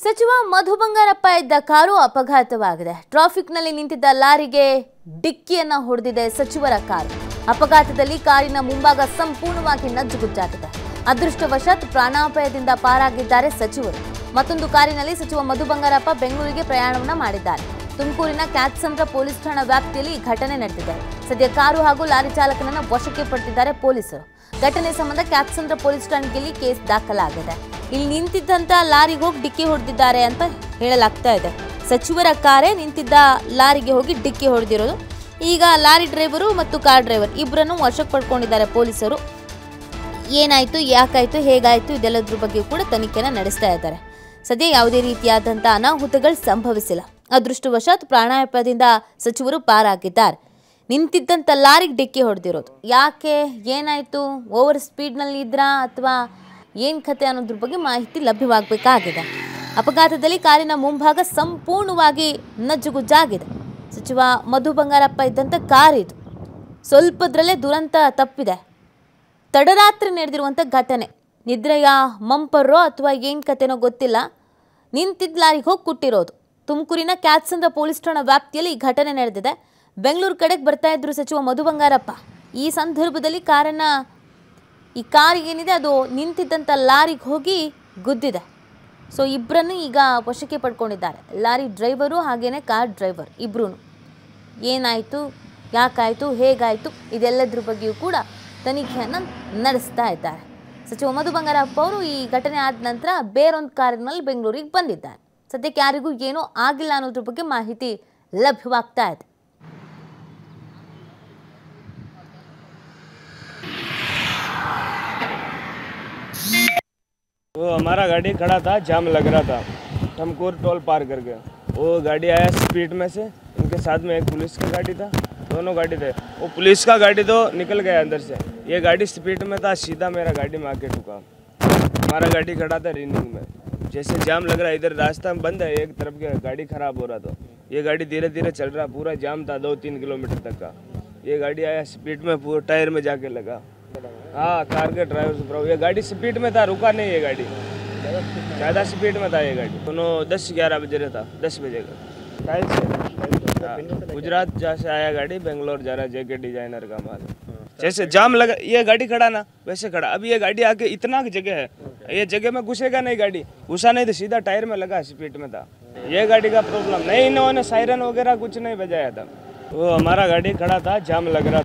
ಸಚಿವ ಮಧು ಬಂಗಾರಪ್ಪ ಇದ್ದ ಕಾರು ಅಪಘಾತವಾಗಿದೆ. ಟ್ರಾಫಿಕ್ನಲ್ಲಿ ನಿಂತಿದ್ದ ಲಾರಿಗೆ ಡಿಕ್ಕಿಯನ್ನ ಹೊಡೆದಿದೆ ಸಚಿವರ ಕಾರು. ಅಪಘಾತದಲ್ಲಿ ಕಾರಿನ ಮುಂಭಾಗ ಸಂಪೂರ್ಣವಾಗಿ ನಜ್ಜುಗುಜ್ಜಾಗಿದೆ. ಅದೃಷ್ಟವಶಾತ್ ಪ್ರಾಣಾಪಾಯದಿಂದ ಪಾರಾಗಿದ್ದಾರೆ ಸಚಿವರು. ಮತ್ತೊಂದು ಕಾರಿನಲ್ಲಿ ಸಚಿವ ಮಧು ಬಂಗಾರಪ್ಪ ಬೆಂಗಳೂರಿಗೆ ಪ್ರಯಾಣವನ್ನ ಮಾಡಿದ್ದಾರೆ. ತುಮಕೂರಿನ ಕ್ಯಾತ್ಸಂದ್ರ ಪೊಲೀಸ್ ಠಾಣಾ ವ್ಯಾಪ್ತಿಯಲ್ಲಿ ಈ ಘಟನೆ ನಡೆದಿದೆ. ಸದ್ಯ ಕಾರು ಹಾಗೂ ಲಾರಿ ಚಾಲಕನನ್ನ ವಶಕ್ಕೆ ಪಡೆದಿದ್ದಾರೆ ಪೊಲೀಸರು. ಘಟನೆ ಸಂಬಂಧ ಕ್ಯಾತ್ಸಂದ್ರ ಪೊಲೀಸ್ ಠಾಣೆಯಲ್ಲಿ ಕೇಸ್ ದಾಖಲಾಗಿದೆ. ಇಲ್ಲಿ ನಿಂತಿದ್ದಂತ ಲಾರಿಗೆ ಹೋಗಿ ಡಿಕ್ಕಿ ಹೊಡೆದಿದ್ದಾರೆ ಅಂತ ಹೇಳಲಾಗ್ತಾ ಇದೆ. ಸಚಿವರ ಕಾರೇ ನಿಂತಿದ್ದ ಲಾರಿಗೆ ಹೋಗಿ ಡಿಕ್ಕಿ ಹೊಡೆದಿರೋದು. ಈಗ ಲಾರಿ ಡ್ರೈವರು ಮತ್ತು ಕಾರ್ ಡ್ರೈವರ್ ಇಬ್ಬರನ್ನು ವಶಕ್ಕೆ ಪಡ್ಕೊಂಡಿದ್ದಾರೆ ಪೊಲೀಸರು. ಏನಾಯ್ತು, ಯಾಕಾಯ್ತು, ಹೇಗಾಯ್ತು ಇದೆಲ್ಲದ್ರ ಬಗ್ಗೆ ಕೂಡ ತನಿಖೆನ ನಡೆಸ್ತಾ ಇದ್ದಾರೆ. ಸದ್ಯ ಯಾವುದೇ ರೀತಿಯಾದಂಥ ಅನಾಹುತಗಳು ಸಂಭವಿಸಿಲ್ಲ. ಅದೃಷ್ಟವಶಾತ್ ಪ್ರಾಣಾಪಾಯದಿಂದ ಸಚಿವರು ಪಾರಾಗಿದ್ದಾರೆ. ನಿಂತಿದ್ದಂಥ ಲಾರಿಗೆ ಡಿಕ್ಕಿ ಹೊಡೆದಿರೋದು. ಯಾಕೆ, ಏನಾಯಿತು, ಓವರ್ ಸ್ಪೀಡ್ನಲ್ಲಿ ಇದ್ರಾ ಅಥವಾ ಏನು ಕತೆ ಅನ್ನೋದ್ರ ಬಗ್ಗೆ ಮಾಹಿತಿ ಲಭ್ಯವಾಗಬೇಕಾಗಿದೆ. ಅಪಘಾತದಲ್ಲಿ ಕಾರಿನ ಮುಂಭಾಗ ಸಂಪೂರ್ಣವಾಗಿ ನಜ್ಜುಗುಜ್ಜಾಗಿದೆ. ಸಚಿವ ಮಧು ಬಂಗಾರಪ್ಪ ಇದ್ದಂಥ ಕಾರ್ ಇದು. ಸ್ವಲ್ಪದ್ರಲ್ಲೇ ದುರಂತ ತಪ್ಪಿದೆ. ತಡರಾತ್ರಿ ನಡೆದಿರುವಂಥ ಘಟನೆ. ನಿದ್ರೆಯ ಮಂಪರೋ ಅಥವಾ ಏನು ಕತೆನೋ ಗೊತ್ತಿಲ್ಲ, ನಿಂತಿದ್ದ ಲಾರಿಗೆ ಹೋಗಿ ಕುಟ್ಟಿರೋದು. ತುಮಕೂರಿನ ಕ್ಯಾತ್ಸಂದ್ರ ಪೊಲೀಸ್ ಠಾಣಾ ವ್ಯಾಪ್ತಿಯಲ್ಲಿ ಈ ಘಟನೆ ನಡೆದಿದೆ. ಬೆಂಗಳೂರು ಕಡೆಗೆ ಬರ್ತಾ ಇದ್ರು ಸಚಿವ ಮಧು ಬಂಗಾರಪ್ಪ. ಈ ಸಂದರ್ಭದಲ್ಲಿ ಈ ಕಾರಿಗೆ ಏನಿದೆ ಅದು ನಿಂತಿದ್ದಂಥ ಲಾರಿಗೆ ಹೋಗಿ ಗುದ್ದಿದೆ. ಸೊ ಇಬ್ಬರನ್ನು ಈಗ ವಶಕ್ಕೆ ಪಡ್ಕೊಂಡಿದ್ದಾರೆ, ಲಾರಿ ಡ್ರೈವರು ಹಾಗೇನೆ ಕಾರ್ ಡ್ರೈವರ್ ಇಬ್ಬರೂ. ಏನಾಯಿತು, ಯಾಕಾಯಿತು, ಹೇಗಾಯಿತು ಇದೆಲ್ಲದ್ರ ಬಗ್ಗೆಯೂ ಕೂಡ ತನಿಖೆಯನ್ನು ನಡೆಸ್ತಾ ಇದ್ದಾರೆ. ಸಚಿವ ಮಧು ಬಂಗಾರಪ್ಪ ಅವರು ಈ ಘಟನೆ ಆದ ನಂತರ ಬೇರೊಂದು ಕಾರಿನಲ್ಲಿ ಬೆಂಗಳೂರಿಗೆ ಬಂದಿದ್ದಾರೆ. ಸದ್ಯಕ್ಕೆ ಯಾರಿಗೂ ಏನೂ ಆಗಿಲ್ಲ ಅನ್ನೋದ್ರ ಬಗ್ಗೆ ಮಾಹಿತಿ ಲಭ್ಯವಾಗ್ತಾ ಇದೆ. वो हमारा गाड़ी खड़ा था, जाम लग रहा था, ठमकोर टोल पार करके वो गाड़ी आया स्पीड में से। उनके साथ में एक पुलिस का गाड़ी था, दोनों गाड़ी थे। वो पुलिस का गाड़ी तो निकल गया अंदर से, ये गाड़ी स्पीड में था, सीधा मेरा गाड़ी में आके ठुका। हमारा गाड़ी खड़ा था रिनिंग में, जैसे जाम लग रहा है, इधर रास्ता बंद है, एक तरफ के गाड़ी खराब हो रहा था। ये गाड़ी धीरे धीरे चल रहा, पूरा जाम था 2-3 किलोमीटर तक का। ये गाड़ी आया स्पीड में, पूरा टायर में जाके लगा। हाँ, कार के ड्राइवर से प्रॉब्लम। ये गाड़ी स्पीड में था, रुका नहीं। ये गाड़ी ज़्यादा स्पीड में था। ये गाड़ी दोनों 10-11 बजे था, 10 बजे का। गुजरात जहाँ से आया गाड़ी, बेंगलोर जा रहा, जेके डिजाइनर का माल। जैसे जाम लगा, ये गाड़ी खड़ा ना वैसे खड़ा। अभी ये गाड़ी आके इतना जगह है, ये जगह में घुसेगा नहीं, गाड़ी घुसा नहीं तो सीधा टायर में लगा, स्पीड में था। ये गाड़ी का प्रॉब्लम नहीं, इन्होंने सायरन वगैरह कुछ नहीं बजाया था। वो हमारा गाड़ी खड़ा था, जाम लग रहा।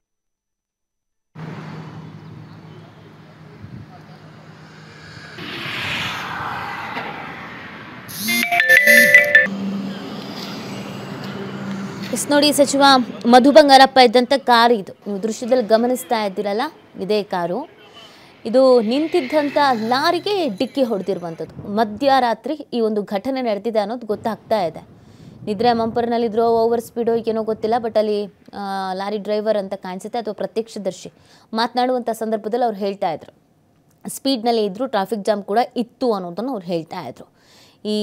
ನೋಡಿ, ಸಚಿವ ಮಧು ಬಂಗಾರಪ್ಪ ಇದ್ದಂಥ ಕಾರು ಇದು. ನೀವು ದೃಶ್ಯದಲ್ಲಿ ಗಮನಿಸ್ತಾ ಇದ್ದೀರಲ್ಲ, ಇದೇ ಕಾರು. ಇದು ನಿಂತಿದ್ದಂಥ ಲಾರಿಗೆ ಡಿಕ್ಕಿ ಹೊಡೆದಿರುವಂಥದ್ದು. ಮಧ್ಯರಾತ್ರಿ ಈ ಒಂದು ಘಟನೆ ನಡೆದಿದೆ ಅನ್ನೋದು ಗೊತ್ತಾಗ್ತಾ ಇದೆ. ನಿದ್ರೆ ಮಂಪರ್ನಲ್ಲಿದ್ರೋ ಓವರ್ ಸ್ಪೀಡೋ ಏನೋ ಗೊತ್ತಿಲ್ಲ, ಬಟ್ ಅಲ್ಲಿ ಲಾರಿ ಡ್ರೈವರ್ ಅಂತ ಕಾಣಿಸುತ್ತೆ ಅಥವಾ ಪ್ರತ್ಯಕ್ಷದರ್ಶಿ ಮಾತನಾಡುವಂಥ ಸಂದರ್ಭದಲ್ಲಿ ಅವ್ರು ಹೇಳ್ತಾ ಇದ್ರು, ಸ್ಪೀಡ್ನಲ್ಲಿ ಇದ್ದರು, ಟ್ರಾಫಿಕ್ ಜಾಮ್ ಕೂಡ ಇತ್ತು ಅನ್ನೋದನ್ನು ಅವ್ರು ಹೇಳ್ತಾ ಇದ್ರು. ಈ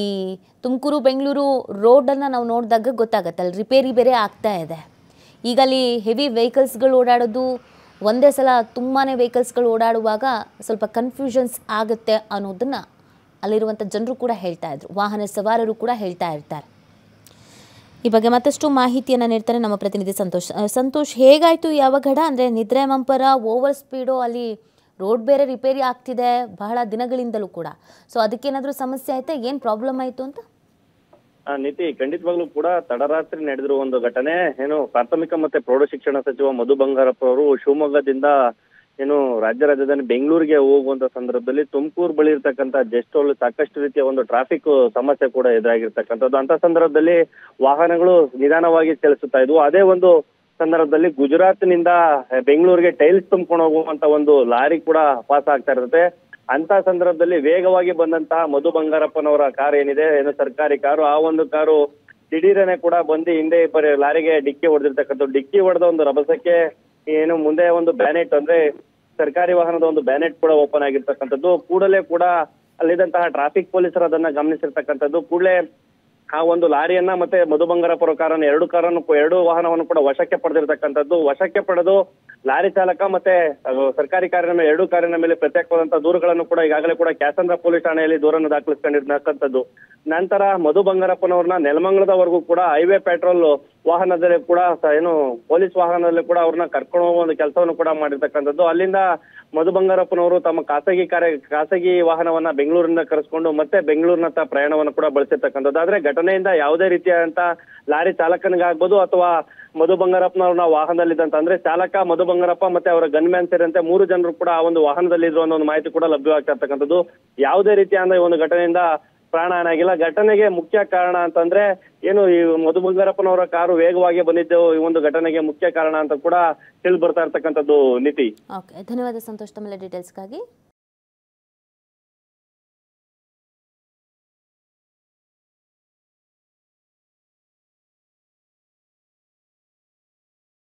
ತುಮಕೂರು ಬೆಂಗಳೂರು ರೋಡನ್ನು ನಾವು ನೋಡಿದಾಗ ಗೊತ್ತಾಗತ್ತೆ, ಅಲ್ಲಿ ರಿಪೇರಿ ಬೇರೆ ಆಗ್ತಾ ಇದೆ. ಈಗ ಅಲ್ಲಿ ಹೆವಿ ವೆಹಿಕಲ್ಸ್ಗಳು ಓಡಾಡೋದು ಒಂದೇ ಸಲ, ತುಂಬಾ ವೆಹಿಕಲ್ಸ್ಗಳು ಓಡಾಡುವಾಗ ಸ್ವಲ್ಪ ಕನ್ಫ್ಯೂಷನ್ಸ್ ಆಗುತ್ತೆ ಅನ್ನೋದನ್ನು ಅಲ್ಲಿರುವಂಥ ಜನರು ಕೂಡ ಹೇಳ್ತಾ ಇದ್ರು, ವಾಹನ ಸವಾರರು ಕೂಡ ಹೇಳ್ತಾ ಇರ್ತಾರೆ. ಈ ಬಗ್ಗೆ ಮತ್ತಷ್ಟು ಮಾಹಿತಿಯನ್ನು ನೀಡ್ತಾರೆ ನಮ್ಮ ಪ್ರತಿನಿಧಿ ಸಂತೋಷ್. ಸಂತೋಷ್, ಹೇಗಾಯಿತು ಈ ಅವಘಡ? ಅಂದರೆ ನಿದ್ರೆ ಮಂಪರ, ಓವರ್ ಸ್ಪೀಡು, ಅಲ್ಲಿ ರೋಡ್ ಬೇರೆ ರಿಪೇರಿ ಆಗ್ತಿದೆ ಬಹಳ ದಿನಗಳಿಂದಲೂ ಕೂಡ. ಸೊ ಅದಕ್ಕೇನಾದರೂ ಸಮಸ್ಯೆ ಆಯ್ತಾ, ಏನು ಪ್ರಾಬ್ಲಮ್ ಆಯಿತು ಅಂತ? ನೀತಿ, ಖಂಡಿತವಾಗ್ಲೂ ಕೂಡ ತಡರಾತ್ರಿ ನಡೆದಿರುವ ಒಂದು ಘಟನೆ. ಪ್ರಾಥಮಿಕ ಮತ್ತೆ ಪ್ರೌಢ ಶಿಕ್ಷಣ ಸಚಿವ ಮಧು ಬಂಗಾರಪ್ಪ ಅವರು ಶಿವಮೊಗ್ಗದಿಂದ ರಾಜ್ಯ ರಾಜಧಾನಿ ಬೆಂಗಳೂರಿಗೆ ಹೋಗುವಂತ ಸಂದರ್ಭದಲ್ಲಿ ತುಮಕೂರು ಬಳಿ ಇರ್ತಕ್ಕಂಥ ಜೆಸ್ಟೋಲ್ ಸಾಕಷ್ಟು ರೀತಿಯ ಒಂದು ಟ್ರಾಫಿಕ್ ಸಮಸ್ಯೆ ಕೂಡ ಎದುರಾಗಿರ್ತಕ್ಕಂಥದ್ದು. ಅಂತ ಸಂದರ್ಭದಲ್ಲಿ ವಾಹನಗಳು ನಿಧಾನವಾಗಿ ಚಲಿಸುತ್ತಾ ಇದ್ವು. ಅದೇ ಒಂದು ಸಂದರ್ಭದಲ್ಲಿ ಗುಜರಾತ್ನಿಂದ ಬೆಂಗಳೂರಿಗೆ ಟೈಲ್ಸ್ ತುಂಬಿಕೊಂಡು ಹೋಗುವಂತ ಒಂದು ಲಾರಿ ಕೂಡ ಪಾಸ್ ಆಗ್ತಾ ಇರುತ್ತೆ. ಅಂತ ಸಂದರ್ಭದಲ್ಲಿ ವೇಗವಾಗಿ ಬಂದಂತಹ ಮಧು ಬಂಗಾರಪ್ಪನವರ ಕಾರ್ ಏನಿದೆ, ಸರ್ಕಾರಿ ಕಾರು, ಆ ಒಂದು ಕಾರು ದಿಢೀರನೆ ಕೂಡ ಬಂದು ಹಿಂದೆ ಲಾರಿಗೆ ಡಿಕ್ಕಿ ಹೊಡೆದಿರ್ತಕ್ಕಂಥದ್ದು. ಡಿಕ್ಕಿ ಹೊಡೆದ ಒಂದು ರಭಸಕ್ಕೆ ಮುಂದೆ ಒಂದು ಬ್ಯಾನೆಟ್, ಅಂದ್ರೆ ಸರ್ಕಾರಿ ವಾಹನದ ಒಂದು ಬ್ಯಾನೆಟ್ ಕೂಡ ಓಪನ್ ಆಗಿರ್ತಕ್ಕಂಥದ್ದು. ಕೂಡಲೇ ಕೂಡ ಅಲ್ಲಿದ್ದಂತಹ ಟ್ರಾಫಿಕ್ ಪೊಲೀಸರು ಅದನ್ನ ಗಮನಿಸಿರ್ತಕ್ಕಂಥದ್ದು. ಕೂಡಲೇ ಆ ಒಂದು ಲಾರಿಯನ್ನ ಮತ್ತೆ ಮಧು ಬಂಗಾರಪ್ಪರ ಕಾರನ್ನು ಎರಡು ವಾಹನವನ್ನು ಕೂಡ ವಶಕ್ಕೆ ಪಡೆದಿರ್ತಕ್ಕಂಥದ್ದು. ವಶಕ್ಕೆ ಪಡೆದು ಲಾರಿ ಚಾಲಕ ಮತ್ತೆ ಸರ್ಕಾರಿ ಕಾರಿನ ಮೇಲೆ 2 ಕಾರಿನ ಮೇಲೆ ಪ್ರತ್ಯೇಕವಾದಂತಹ ದೂರುಗಳನ್ನು ಕೂಡ ಈಗಾಗಲೇ ಕೂಡ ಕ್ಯಾಸಂದ್ರ ಪೊಲೀಸ್ ಠಾಣೆಯಲ್ಲಿ ದೂರನ್ನು ದಾಖಲಿಸಿಕೊಂಡಿರ್ತಕ್ಕಂಥದ್ದು. ನಂತರ ಮಧು ಬಂಗಾರಪ್ಪನವ್ರನ್ನ ನೆಲಮಂಗಲದವರೆಗೂ ಕೂಡ ಹೈವೇ ಪೆಟ್ರೋಲ್ ವಾಹನದಲ್ಲಿ ಕೂಡ ಪೊಲೀಸ್ ವಾಹನದಲ್ಲಿ ಕೂಡ ಅವ್ರನ್ನ ಕರ್ಕೊಂಡು ಹೋಗುವ ಒಂದು ಕೆಲಸವನ್ನು ಕೂಡ ಮಾಡಿರ್ತಕ್ಕಂಥದ್ದು. ಅಲ್ಲಿಂದ ಮಧು ಬಂಗಾರಪ್ಪನವರು ತಮ್ಮ ಖಾಸಗಿ ವಾಹನವನ್ನ ಬೆಂಗಳೂರಿನಿಂದ ಕರೆಸ್ಕೊಂಡು ಮತ್ತೆ ಬೆಂಗಳೂರಿನತ್ತ ಪ್ರಯಾಣವನ್ನು ಕೂಡ ಬಳಸಿರ್ತಕ್ಕಂಥದ್ದು. ಆದ್ರೆ ಘಟನೆಯಿಂದ ಯಾವುದೇ ರೀತಿಯಾದಂತ ಲಾರಿ ಚಾಲಕನಿಗಾಗ್ಬೋದು ಅಥವಾ ಮಧು ಬಂಗಾರಪ್ಪನವ್ರನ್ನ ವಾಹನದಲ್ಲಿದ್ದಂತ ಅಂದ್ರೆ ಚಾಲಕ, ಮಧು ಬಂಗಾರಪ್ಪ ಮತ್ತೆ ಅವರ ಗನ್ಮ್ಯಾನ್ ಸೇರಿದಂತೆ 3 ಜನರು ಕೂಡ ಆ ಒಂದು ವಾಹನದಲ್ಲಿ ಇದ್ರು ಅನ್ನೋ ಒಂದು ಮಾಹಿತಿ ಕೂಡ ಲಭ್ಯವಾಗ್ತಾ ಇರ್ತಕ್ಕಂಥದ್ದು. ಯಾವುದೇ ರೀತಿಯಾದ ಈ ಒಂದು ಘಟನೆಯಿಂದ ಪ್ರಾಣಹಾನಿ ಆಗಿಲ್ಲ. ಘಟನೆಗೆ ಮುಖ್ಯ ಕಾರಣ ಅಂತಂದ್ರೆ ಈ ಮಧು ಬಂಗಾರಪ್ಪನವರ ಕಾರು ವೇಗವಾಗಿ ಬಂದಿದ್ದು ಈ ಒಂದು ಘಟನೆಗೆ ಮುಖ್ಯ ಕಾರಣ ಅಂತ ಕೂಡ ತಿಳಿದು ಬರ್ತಾ ಇರ್ತಕ್ಕಂಥದ್ದು. ನೀತಿ. ಓಕೆ, ಧನ್ಯವಾದ ಸಂತೋಷ್ ತಮ್ಮ ಡೀಟೇಲ್ಸ್ಗಾಗಿ.